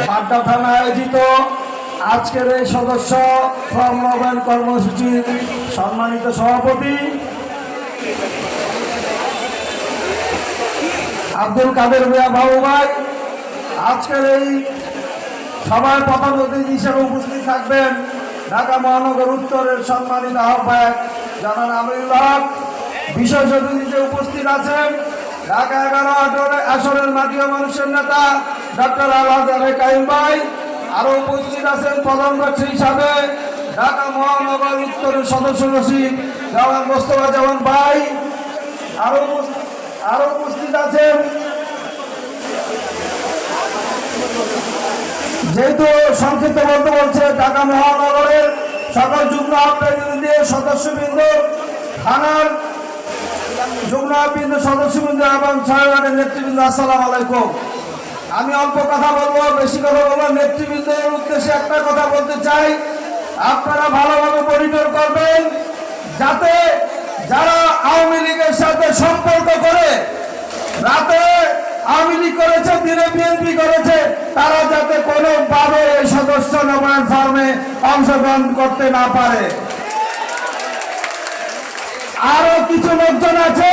বাড্ডা থানা আয়োজিত আজকের এই সদস্য ফর্ম নবায়ন কর্মসূচির সম্মানিত সভাপতি আব্দুল কাদের মিয়া বাবু ভাই, আজকের এই সভায় প্রধান অতিথি হিসেবে উপস্থিত থাকবেন ঢাকা মহানগর উত্তরের সম্মানিত আহ্বায়ক জনাব আমিনুল হক। বিশেষ অতিথিতে উপস্থিত আছেন ঢাকা 11 আসনের মাটি ও মানুষের নেতা ডক্টর আলহাজ কাইম ভাই। আরো উপস্থিত আছেন প্রধান ব্যক্তি হিসাবে ঢাকা মহানগর উত্তরের সদস্য সচিব জনাব মোস্তফা জামান ভাই। আরো উপস্থিত আছেন, যেহেতু সংক্ষিপ্ত বলতে বলছে, ঢাকা মহানগরের সকল যুগ্ম আহ্বায়কদের সদস্যবৃন্দ, থানার যুগ্ম আহ্বায়ক সদস্যবৃন্দ এবং ছয়বারের নেতৃবৃন্দ, আসসালামু আলাইকুম। আমি অল্প কথা বলবো, বেশি কথা বলবো। নেতৃবৃন্দের উদ্দেশ্যে একটা কথা বলতে চাই, আপনারা ভালোভাবে মনিটর করবেন যাতে যারা আওয়ামী লীগের সাথে সম্পর্ক করে, রাতে আওয়ামী লীগ করেছে, দিনে বিএনপি করেছে, তারা যাতে কোনোভাবে এই সদস্য নবায়ন ফর্মে অংশগ্রহণ করতে না পারে। আরো কিছু লোকজন আছে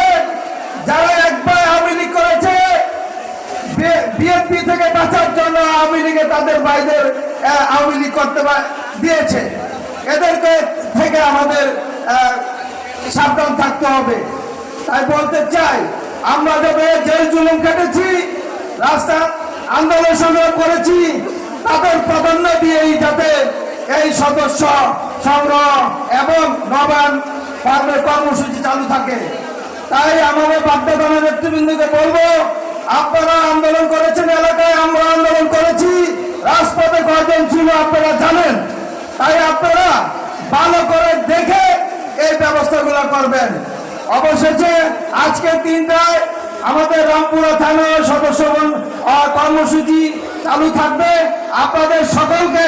যারা একবার আওয়ামী লীগ করেছে, বিএনপি থেকে বাঁচার জন্য আওয়ামী লীগে তাদের ভাইদের আওয়ামী লীগ করতে দিয়েছে। এদেরকে থেকে আমাদের সাবধান থাকতে হবে। তাই বলতে চাই, আমরা যাতে জেল জুলুম কেটেছি, রাস্তা আন্দোলন সংগ্রাম করেছি, তাদের প্রাধান্য দিয়েই যাতে এই সদস্য সংগ্রহ এবং নবায়ন ফর্মের কর্মসূচি চালু থাকে। তাই আমাদের বাড্ডা থানার নেতৃবৃন্দকে বলবো, আপনারা আন্দোলন করেছেন, এলাকায় আমরা আন্দোলন করেছি, রাজপথে কয়জন ছিল আপনারা জানেন। তাই আপনারা ভালো করে দেখে এই ব্যবস্থাগুলো করবেন। অবশেষে আজকে 3টায় আমাদের রামপুরা থানার সদস্য কর্মসূচি চালু থাকবে। আপনাদের সকলকে